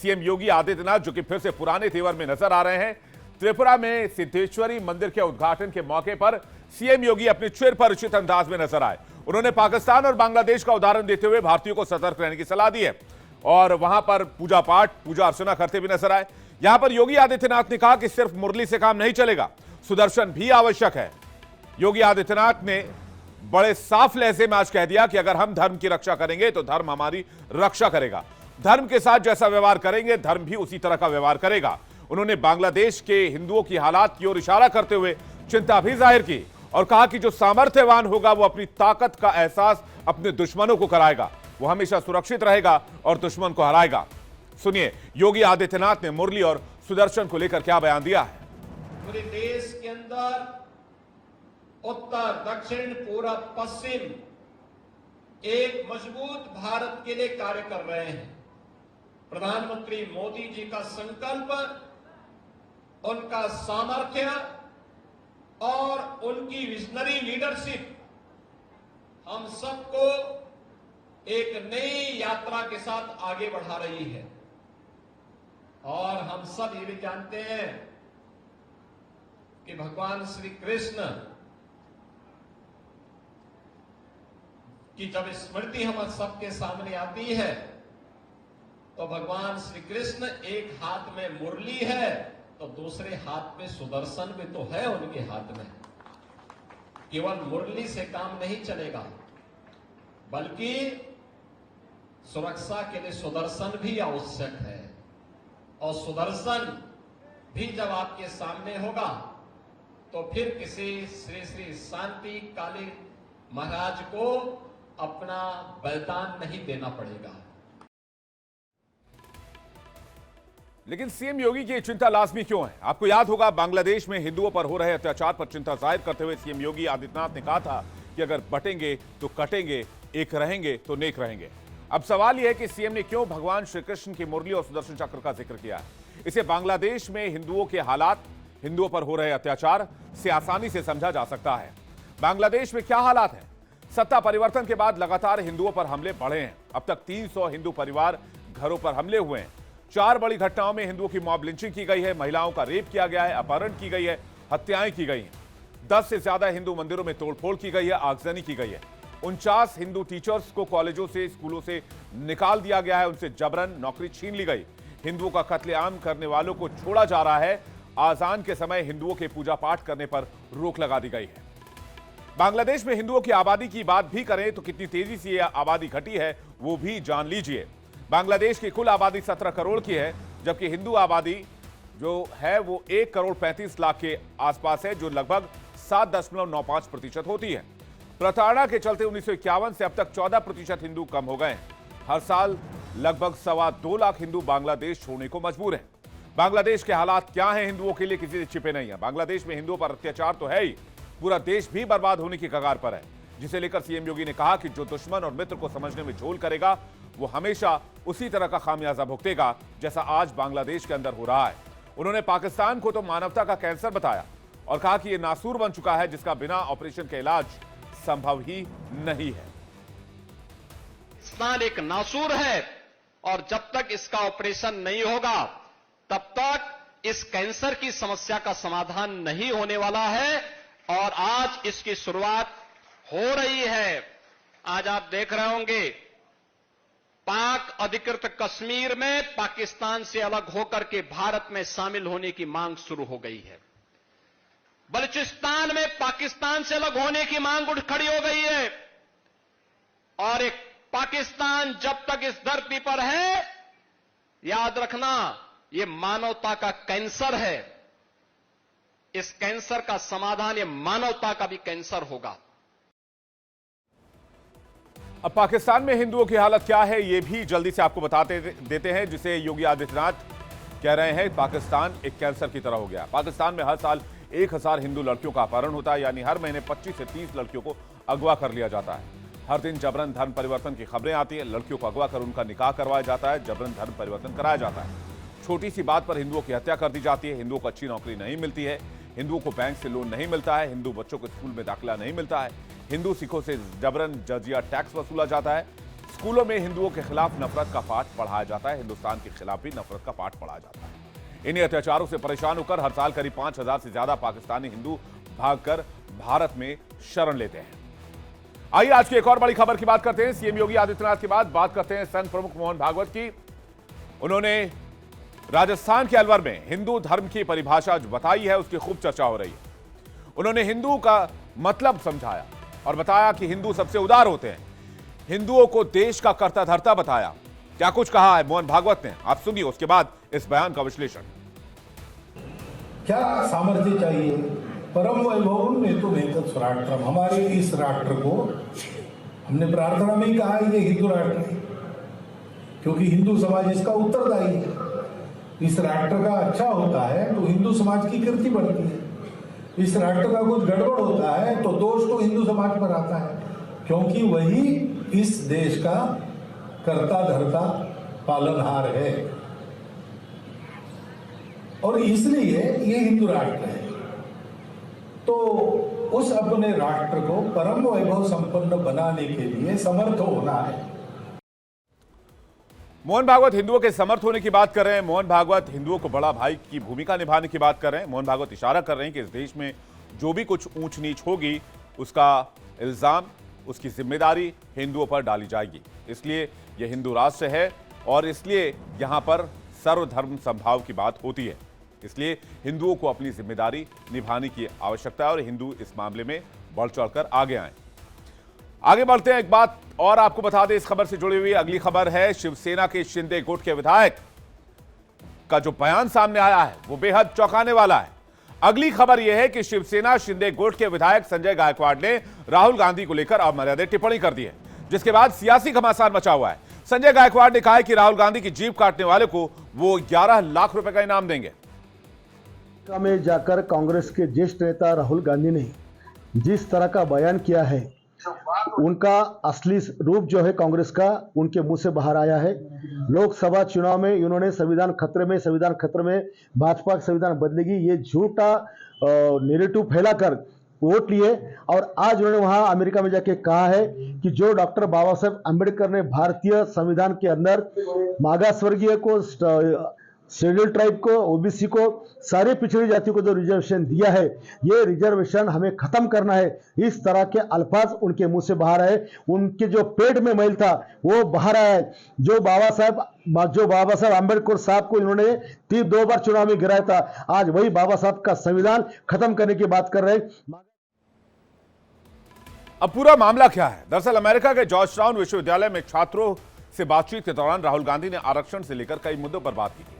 CM Yogi Adityanath जो कि फिर से पुराने तेवर में नजर आ रहे हैं। त्रिपुरा में सिद्धेश्वरी मंदिर के उद्घाटन के मौके पर सीएम योगी अपने चिर परिचित अंदाज में नजर आए। उन्होंने पाकिस्तान और बांग्लादेश का उदाहरण देते हुए भारतीयों को सतर्क रहने की सलाह दी है और वहां पर पूजा पाठ, पूजा अर्चना करते भी नजर आए। यहां पर योगी आदित्यनाथ ने कहा कि सिर्फ मुरली से काम नहीं चलेगा, सुदर्शन भी आवश्यक है। योगी आदित्यनाथ ने बड़े साफ लहजे में आज कह दिया कि अगर हम धर्म की रक्षा करेंगे तो धर्म हमारी रक्षा करेगा। धर्म के साथ जैसा व्यवहार करेंगे, धर्म भी उसी तरह का व्यवहार करेगा। उन्होंने बांग्लादेश के हिंदुओं की हालात की ओर इशारा करते हुए चिंता भी जाहिर की और कहा कि जो सामर्थ्यवान होगा वो अपनी ताकत का एहसास अपने दुश्मनों को कराएगा, वो हमेशा सुरक्षित रहेगा और दुश्मन को हराएगा। सुनिए योगी आदित्यनाथ ने मुरली और सुदर्शन को लेकर क्या बयान दिया है। पूरे देश के अंदर उत्तर, दक्षिण, पूरब, पश्चिम एक मजबूत भारत के लिए कार्य कर रहे हैं। प्रधानमंत्री मोदी जी का संकल्प, उनका सामर्थ्य और उनकी विजनरी लीडरशिप हम सबको एक नई यात्रा के साथ आगे बढ़ा रही है। और हम सब ये भी जानते हैं कि भगवान श्री कृष्ण की जब स्मृति हम सबके सामने आती है तो भगवान श्री कृष्ण एक हाथ में मुरली है तो दूसरे हाथ में सुदर्शन भी तो है उनके हाथ में। केवल मुरली से काम नहीं चलेगा, बल्कि सुरक्षा के लिए सुदर्शन भी आवश्यक है। और सुदर्शन भी जब आपके सामने होगा तो फिर किसी श्री श्री शांति काली महाराज को अपना बलिदान नहीं देना पड़ेगा। लेकिन सीएम योगी की चिंता लाजमी क्यों है? आपको याद होगा बांग्लादेश में हिंदुओं पर हो रहे अत्याचार पर चिंता जाहिर करते हुए सीएम योगी आदित्यनाथ ने कहा था कि अगर बटेंगे तो कटेंगे, एक रहेंगे तो नेक रहेंगे। अब सवाल यह है कि सीएम ने क्यों भगवान श्री कृष्ण की मुरली और सुदर्शन चक्र का जिक्र किया है। इसे बांग्लादेश में हिंदुओं के हालात, हिंदुओं पर हो रहे अत्याचार से आसानी से समझा जा सकता है। बांग्लादेश में क्या हालात है? सत्ता परिवर्तन के बाद लगातार हिंदुओं पर हमले बढ़े हैं। अब तक 300 हिंदू परिवार घरों पर हमले हुए हैं। 4 बड़ी घटनाओं में हिंदुओं की मॉब लिंचिंग की गई है, महिलाओं का रेप किया गया है, अपहरण की गई है, हत्याएं की गई हैं। 10 से ज्यादा हिंदू मंदिरों में तोड़फोड़ की गई है, आगजनी की गई है। 49 हिंदू टीचर्स को कॉलेजों से, स्कूलों से निकाल दिया गया है, उनसे जबरन नौकरी छीन ली गई। हिंदुओं का कत्लेआम करने वालों को छोड़ा जा रहा है। आजान के समय हिंदुओं के पूजा पाठ करने पर रोक लगा दी गई है। बांग्लादेश में हिंदुओं की आबादी की बात भी करें तो कितनी तेजी से यह आबादी घटी है वो भी जान लीजिए। बांग्लादेश की कुल आबादी 17 करोड़ की है, जबकि हिंदू आबादी जो है वो 1 करोड़ 35 लाख के आसपास है, जो लगभग 7.95% होती है। प्रताड़ना के चलते 1951 से अब तक 14% हिंदू कम हो गए हैं। हर साल लगभग 2.25 लाख हिंदू बांग्लादेश छोड़ने को मजबूर हैं। बांग्लादेश के हालात क्या हैं हिंदुओं के लिए किसी से छिपे नहीं है। बांग्लादेश में हिंदुओं पर अत्याचार तो है ही, पूरा देश भी बर्बाद होने की कगार पर है, जिसे लेकर सीएम योगी ने कहा कि जो दुश्मन और मित्र को समझने में झोल करेगा वो हमेशा उसी तरह का खामियाजा भुगतेगा जैसा आज बांग्लादेश के अंदर हो रहा है। उन्होंने पाकिस्तान को तो मानवता का कैंसर बताया और कहा कि यह नासूर बन चुका है जिसका बिना ऑपरेशन के इलाज संभव ही नहीं है। पाकिस्तान एक नासूर है और जब तक इसका ऑपरेशन नहीं होगा तब तक इस कैंसर की समस्या का समाधान नहीं होने वाला है। और आज इसकी शुरुआत हो रही है। आज आप देख रहे होंगे पाक अधिकृत कश्मीर में पाकिस्तान से अलग होकर के भारत में शामिल होने की मांग शुरू हो गई है। बलूचिस्तान में पाकिस्तान से अलग होने की मांग उठ खड़ी हो गई है। और एक पाकिस्तान जब तक इस धरती पर है, याद रखना, यह मानवता का कैंसर है। इस कैंसर का समाधान ये मानवता का भी कैंसर होगा। अब पाकिस्तान में हिंदुओं की हालत क्या है ये भी जल्दी से आपको बताते देते हैं, जिसे योगी आदित्यनाथ कह रहे हैं पाकिस्तान एक कैंसर की तरह हो गया। पाकिस्तान में हर साल 1000 हिंदू लड़कियों का अपहरण होता है, यानी हर महीने 25 से 30 लड़कियों को अगवा कर लिया जाता है। हर दिन जबरन धर्म परिवर्तन की खबरें आती है। लड़कियों को अगवा कर उनका निकाह करवाया जाता है, जबरन धर्म परिवर्तन कराया जाता है। छोटी सी बात पर हिंदुओं की हत्या कर दी जाती है। हिंदुओं को अच्छी नौकरी नहीं मिलती है, हिंदुओं को बैंक से लोन नहीं मिलता है, हिंदू बच्चों को स्कूल में दाखिला नहीं मिलता है, हिंदू सिखों से जबरन जजिया टैक्स वसूला जाता है, स्कूलों में हिंदुओं के खिलाफ नफरत का पाठ पढ़ाया जाता है। हिंदुस्तान के खिलाफ भी नफरत का पाठ पढ़ाया जाता है। इन्हीं अत्याचारों से परेशान होकर हर साल करीब 5,000 से ज्यादा पाकिस्तानी हिंदू भागकर भारत में शरण लेते हैं। आइए आज की एक और बड़ी खबर की बात करते हैं। सीएम योगी आदित्यनाथ के बाद बात करते हैं संघ प्रमुख मोहन भागवत की। उन्होंने राजस्थान के अलवर में हिंदू धर्म की परिभाषा जो बताई है उसकी खूब चर्चा हो रही है। उन्होंने हिंदू का मतलब समझाया और बताया कि हिंदू सबसे उदार होते हैं। हिंदुओं को देश का कर्ता धर्ता बताया। क्या कुछ कहा है मोहन भागवत ने, आप सुनिए, उसके बाद इस बयान का विश्लेषण। क्या सामर्थ्य चाहिए? परम वैभव में तो बेहतर स्वराष्ट्रम, हमारे इस राष्ट्र को हमने प्रार्थना में ही कहा है ये हिंदू राष्ट्र है, क्योंकि हिंदू समाज इसका उत्तरदायी है। इस राष्ट्र का अच्छा होता है तो हिंदू समाज की कीर्ति बढ़ती है। इस राष्ट्र का कुछ गड़बड़ होता है तो दोष तो हिंदू समाज पर आता है, क्योंकि वही इस देश का कर्ता धर्ता पालनहार है और इसलिए ये हिंदू राष्ट्र है। तो उस अपने राष्ट्र को परम वैभव संपन्न बनाने के लिए समर्थ होना है। मोहन भागवत हिंदुओं के समर्थ होने की बात कर रहे हैं। मोहन भागवत हिंदुओं को बड़ा भाई की भूमिका निभाने की बात कर रहे हैं। मोहन भागवत इशारा कर रहे हैं कि इस देश में जो भी कुछ ऊंच नीच होगी उसका इल्जाम, उसकी जिम्मेदारी हिंदुओं पर डाली जाएगी। इसलिए यह हिंदू राष्ट्र है और इसलिए यहां पर सर्वधर्म समभाव की बात होती है। इसलिए हिंदुओं को अपनी जिम्मेदारी निभाने की आवश्यकता है और हिंदू इस मामले में बढ़ चढ़कर आगे आए। आगे बढ़ते हैं। एक बात और आपको बता दें, इस खबर से जुड़ी हुई अगली खबर है शिवसेना के शिंदे गुट के विधायक का जो बयान सामने आया है वो बेहद चौंकाने वाला है। अगली खबर यह है कि शिवसेना शिंदे गुट के विधायक संजय गायकवाड़ ने राहुल गांधी को लेकर अमर्यादित टिप्पणी कर दी है, जिसके बाद सियासी घमासान मचा हुआ है। संजय गायकवाड़ ने कहा है कि राहुल गांधी की जीभ काटने वाले को वो 11 लाख रुपए का इनाम देंगे। में जाकर कांग्रेस के ज्येष्ठ नेता राहुल गांधी ने जिस तरह का बयान किया है, उनका असली रूप जो है कांग्रेस का उनके मुंह से बाहर आया है। लोकसभा चुनाव में इन्होंने संविधान खतरे में भाजपा का संविधान बदलेगी ये झूठा नैरेटिव फैलाकर वोट लिए और आज उन्होंने वहां अमेरिका में जाके कहा है कि जो डॉक्टर बाबा साहेब अम्बेडकर ने भारतीय संविधान के अंदर मागासवर्गीय को, शेड्यूल ट्राइब को, ओबीसी को, सारे पिछड़ी जातियों को जो रिजर्वेशन दिया है, ये रिजर्वेशन हमें खत्म करना है। इस तरह के अल्फाज उनके मुंह से बाहर आए। उनके जो पेट में मैल था वो बाहर आया है। जो बाबा साहब अम्बेडकर साहब को इन्होंने 2 बार चुनाव में गिराया था, आज वही बाबा साहब का संविधान खत्म करने की बात कर रहे हैं। अब पूरा मामला क्या है? दरअसल अमेरिका के जॉर्ज टाउन विश्वविद्यालय में छात्रों से बातचीत के दौरान राहुल गांधी ने आरक्षण से लेकर कई मुद्दों पर बात की थी,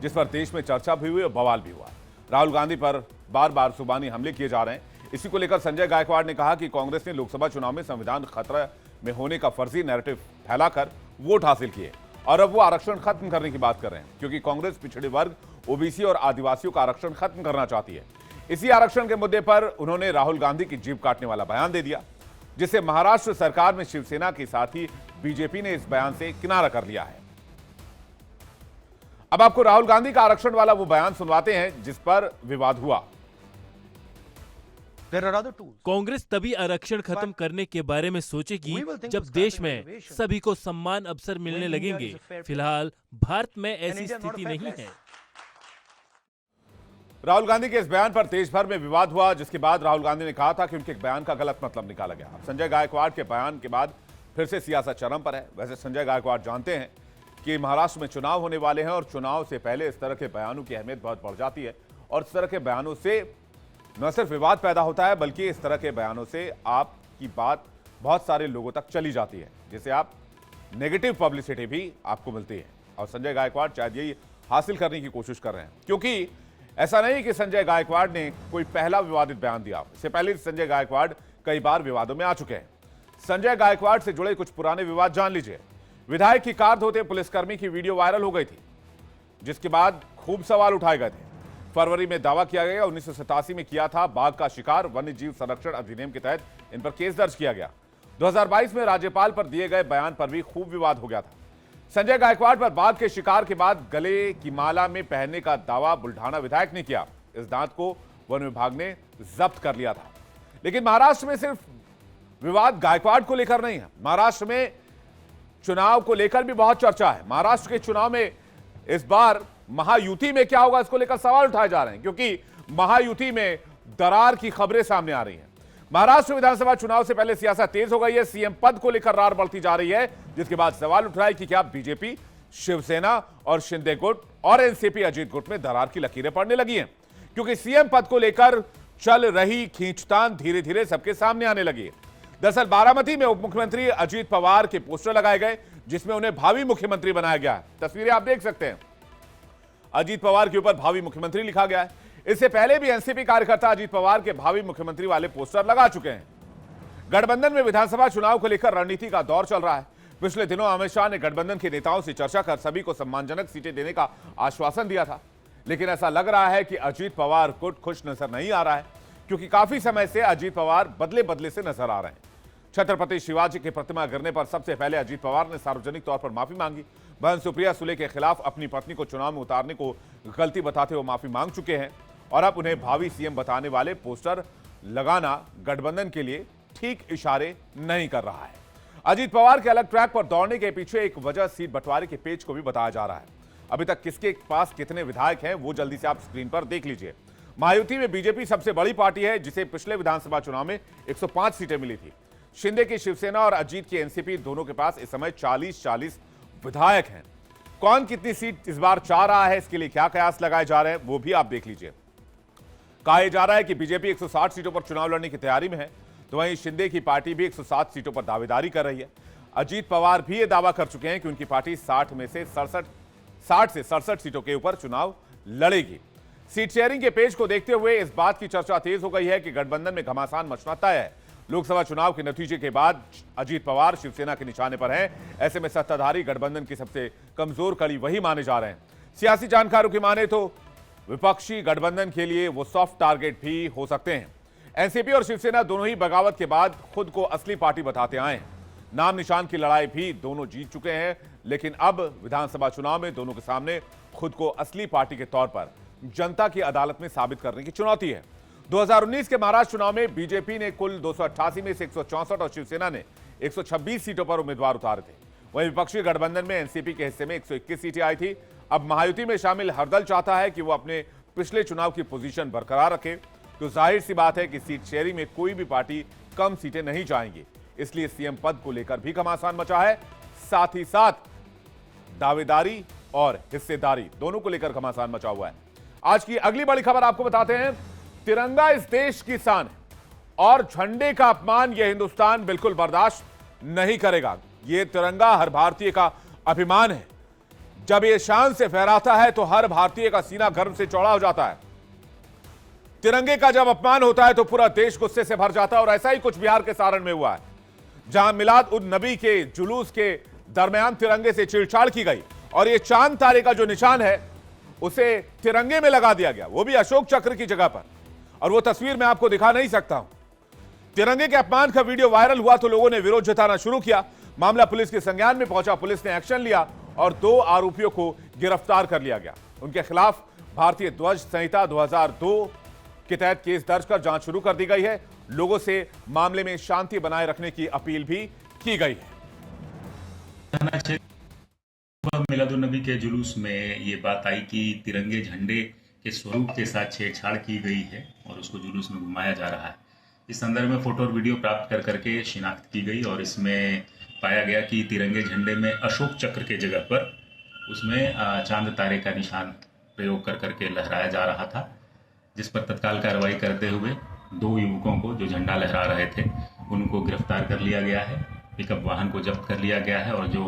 जिस पर देश में चर्चा भी हुई और बवाल भी हुआ। राहुल गांधी पर बार बार जुबानी हमले किए जा रहे हैं। इसी को लेकर संजय गायकवाड़ ने कहा कि कांग्रेस ने लोकसभा चुनाव में संविधान खतरा में होने का फर्जी नैरेटिव फैलाकर वोट हासिल किए और अब वो आरक्षण खत्म करने की बात कर रहे हैं, क्योंकि कांग्रेस पिछड़े वर्ग, ओबीसी और आदिवासियों का आरक्षण खत्म करना चाहती है। इसी आरक्षण के मुद्दे पर उन्होंने राहुल गांधी की जीभ काटने वाला बयान दे दिया, जिसे महाराष्ट्र सरकार में शिवसेना के साथ ही बीजेपी ने इस बयान से किनारा कर लिया है। अब आपको राहुल गांधी का आरक्षण वाला वो बयान सुनवाते हैं जिस पर विवाद हुआ। कांग्रेस तभी आरक्षण खत्म करने के बारे में सोचेगी जब देश में सभी को समान अवसर मिलने लगेंगे। फिलहाल भारत में ऐसी स्थिति नहीं है। राहुल गांधी के इस बयान पर देश भर में विवाद हुआ, जिसके बाद राहुल गांधी ने कहा था कि उनके बयान का गलत मतलब निकाला गया। संजय गायकवाड़ के बयान के बाद फिर से सियासत चरम पर है। वैसे संजय गायकवाड़ जानते हैं कि महाराष्ट्र में चुनाव होने वाले हैं और चुनाव से पहले इस तरह के बयानों की अहमियत बहुत बढ़ जाती है और इस तरह के बयानों से न सिर्फ विवाद पैदा होता है बल्कि इस तरह के बयानों से आपकी बात बहुत सारे लोगों तक चली जाती है, जिससे आप नेगेटिव पब्लिसिटी भी आपको मिलती है। और संजय गायकवाड़ शायद यही हासिल करने की कोशिश कर रहे हैं, क्योंकि ऐसा नहीं कि संजय गायकवाड़ ने कोई पहला विवादित बयान दिया। इससे पहले संजय गायकवाड़ कई बार विवादों में आ चुके हैं। संजय गायकवाड़ से जुड़े कुछ पुराने विवाद जान लीजिए। विधायक की कार धोते पुलिसकर्मी की वीडियो वायरल हो गई थी, जिसके बाद खूब सवाल उठाए गए थे। फरवरी में दावा किया गया 1987 में किया था बाघ का शिकार, वन्य जीव संरक्षण अधिनियम के तहत इन पर केस दर्ज किया गया। 2022 में राज्यपाल पर दिए गए बयान पर भी खूब विवाद हो गया था। संजय गायकवाड़ पर बाघ के शिकार के बाद गले की माला में पहनने का दावा बुल्ढाना विधायक ने किया। इस दांत को वन विभाग ने जब्त कर लिया था। लेकिन महाराष्ट्र में सिर्फ विवाद गायकवाड़ को लेकर नहीं है। महाराष्ट्र में चुनाव को लेकर भी बहुत चर्चा है। महाराष्ट्र के चुनाव में इस बार महायुति में क्या होगा, इसको लेकर सवाल उठाए जा रहे हैं, क्योंकि महायुति में दरार की खबरें सामने आ रही हैं। महाराष्ट्र विधानसभा चुनाव से पहले सियासत तेज हो गई है। सीएम पद को लेकर रार बढ़ती जा रही है, जिसके बाद सवाल उठ रहा है कि क्या बीजेपी, शिवसेना और शिंदे गुट और एनसीपी अजीत गुट में दरार की लकीरें पड़ने लगी हैं, क्योंकि सीएम पद को लेकर चल रही खींचतान धीरे धीरे सबके सामने आने लगी है। दरअसल बारामती में उप मुख्यमंत्री अजीत पवार के पोस्टर लगाए गए, जिसमें उन्हें भावी मुख्यमंत्री बनाया गया है। तस्वीरें आप देख सकते हैं, अजीत पवार के ऊपर भावी मुख्यमंत्री लिखा गया है। इससे पहले भी एनसीपी कार्यकर्ता अजीत पवार के भावी मुख्यमंत्री वाले पोस्टर लगा चुके हैं। गठबंधन में विधानसभा चुनाव को लेकर रणनीति का दौर चल रहा है। पिछले दिनों अमित शाह ने गठबंधन के नेताओं से चर्चा कर सभी को सम्मानजनक सीटें देने का आश्वासन दिया था, लेकिन ऐसा लग रहा है कि अजीत पवार को खुश नजर नहीं आ रहा है, क्योंकि काफी समय से अजीत पवार बदले बदले से नजर आ रहे हैं। छत्रपति शिवाजी की प्रतिमा गिरने पर सबसे पहले अजीत पवार ने सार्वजनिक तौर पर माफी मांगी। बहन सुप्रिया सुले के खिलाफ अपनी पत्नी को चुनाव में उतारने को गलती बताते हुए माफी मांग चुके हैं, और अब उन्हें भावी सीएम बताने वाले पोस्टर लगाना गठबंधन के लिए ठीक इशारे नहीं कर रहा है। अजीत पवार के अलग ट्रैक पर दौड़ने के पीछे एक वजह सीट बंटवारे के पेच को भी बताया जा रहा है। अभी तक किसके पास कितने विधायक हैं वो जल्दी से आप स्क्रीन पर देख लीजिए। महायुति में बीजेपी सबसे बड़ी पार्टी है, जिसे पिछले विधानसभा चुनाव में 105 सीटें मिली थी। शिंदे की शिवसेना और अजीत की एनसीपी दोनों के पास इस समय 40-40 विधायक हैं। कौन कितनी सीट इस बार चाह रहा है, इसके लिए क्या कयास लगाए जा रहे हैं वो भी आप देख लीजिए। कहा जा रहा है कि बीजेपी 160 सीटों पर चुनाव लड़ने की तैयारी में है, तो वहीं शिंदे की पार्टी भी 107 सीटों पर दावेदारी कर रही है। अजीत पवार भी ये दावा कर चुके हैं कि उनकी पार्टी 60 से 67 सीटों के ऊपर चुनाव लड़ेगी। सीट शेयरिंग के पेज को देखते हुए इस बात की चर्चा तेज हो गई है कि गठबंधन में घमासान मचना तय है। लोकसभा चुनाव के नतीजे के बाद अजीत पवार शिवसेना के निशाने पर हैं। ऐसे में सत्ताधारी गठबंधन की सबसे कमजोर कड़ी वही माने जा रहे हैं। सियासी जानकारों की माने तो विपक्षी गठबंधन के लिए वो सॉफ्ट टारगेट भी हो सकते हैं। एनसीपी और शिवसेना दोनों ही बगावत के बाद खुद को असली पार्टी बताते आए हैं। नाम निशान की लड़ाई भी दोनों जीत चुके हैं, लेकिन अब विधानसभा चुनाव में दोनों के सामने खुद को असली पार्टी के तौर पर जनता की अदालत में साबित करने की चुनौती है। 2019 के महाराष्ट्र चुनाव में बीजेपी ने कुल 288 में से 164 और शिवसेना ने 126 सीटों पर उम्मीदवार उतारे थे। वहीं विपक्षी गठबंधन में एनसीपी के हिस्से में 121 सीटें आई थी। अब महायुति में शामिल हर दल चाहता है कि वो अपने पिछले चुनाव की पोजीशन बरकरार रखे, तो जाहिर सी बात है कि सीट शेयरिंग में कोई भी पार्टी कम सीटें नहीं चाहेंगी। इसलिए सीएम पद को लेकर भी घमासान मचा है, साथ ही साथ दावेदारी और हिस्सेदारी दोनों को लेकर घमासान मचा हुआ है। आज की अगली बड़ी खबर आपको बताते हैं। तिरंगा इस देश की शान है और झंडे का अपमान यह हिंदुस्तान बिल्कुल बर्दाश्त नहीं करेगा। यह तिरंगा हर भारतीय का अभिमान है। जब यह शान से फहराता है तो हर भारतीय का सीना गर्व से चौड़ा हो जाता है। तिरंगे का जब अपमान होता है तो पूरा देश गुस्से से भर जाता है, और ऐसा ही कुछ बिहार के सारण में हुआ है, जहां मिलाद उन नबी के जुलूस के दरमियान तिरंगे से छेड़छाड़ की गई और यह चांद तारे का जो निशान है उसे तिरंगे में लगा दिया गया, वो भी अशोक चक्र की जगह पर, और वो तस्वीर मैं आपको दिखा नहीं सकता हूं। तिरंगे के अपमान का वीडियो वायरल हुआ तो लोगों ने विरोध जताना शुरू किया। मामला पुलिस के संज्ञान में पहुंचा, पुलिस ने एक्शन लिया और 2 आरोपियों को गिरफ्तार कर लिया गया। उनके खिलाफ भारतीय ध्वज संहिता 2002 के तहत केस दर्ज कर जांच शुरू कर दी गई है। लोगों से मामले में शांति बनाए रखने की अपील भी की गई है। मिलादुन्नबी के जुलूस में ये बात आई कि तिरंगे झंडे के स्वरूप के साथ छेड़छाड़ की गई है और उसको जुलूस में घुमाया जा रहा है। इस संदर्भ में फोटो और वीडियो प्राप्त कर करके शिनाख्त की गई और इसमें पाया गया कि तिरंगे झंडे में अशोक चक्र के जगह पर उसमें चांद तारे का निशान प्रयोग कर करके लहराया जा रहा था, जिस पर तत्काल कार्रवाई करते हुए 2 युवकों को जो झंडा लहरा रहे थे उनको गिरफ्तार कर लिया गया है। पिकअप वाहन को जब्त कर लिया गया है और जो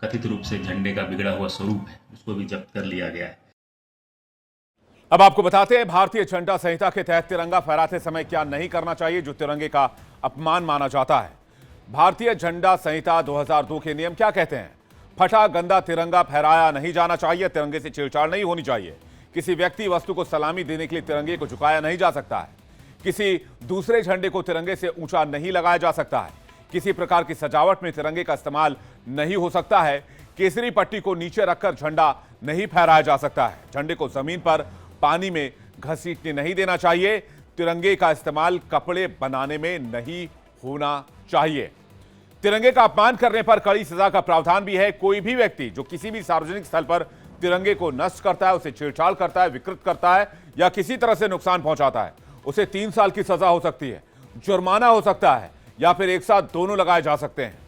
कथित रूप से झंडे का बिगड़ा हुआ स्वरूप है उसको भी जब्त कर लिया गया है। अब आपको बताते हैं भारतीय झंडा संहिता के तहत तिरंगा फहराते समय क्या नहीं करना चाहिए, जो तिरंगे का अपमान माना जाता है। भारतीय झंडा संहिता 2002 के नियम क्या कहते हैं? फटा गंदा तिरंगा फहराया नहीं जाना चाहिए, तिरंगे से छेड़छाड़ नहीं होनी चाहिए, किसी व्यक्ति वस्तु को सलामी देने के लिए तिरंगे को झुकाया नहीं जा सकता है, किसी दूसरे झंडे को तिरंगे से ऊंचा नहीं लगाया जा सकता है, किसी प्रकार की सजावट में तिरंगे का इस्तेमाल नहीं हो सकता है, केसरी पट्टी को नीचे रखकर झंडा नहीं फहराया जा सकता है, झंडे को जमीन पर पानी में घसीटने नहीं देना चाहिए, तिरंगे का इस्तेमाल कपड़े बनाने में नहीं होना चाहिए। तिरंगे का अपमान करने पर कड़ी सजा का प्रावधान भी है। कोई भी व्यक्ति जो किसी भी सार्वजनिक स्थल पर तिरंगे को नष्ट करता है, उसे छेड़छाड़ करता है, विकृत करता है या किसी तरह से नुकसान पहुंचाता है, उसे 3 साल की सजा हो सकती है, जुर्माना हो सकता है या फिर एक साथ दोनों लगाए जा सकते हैं।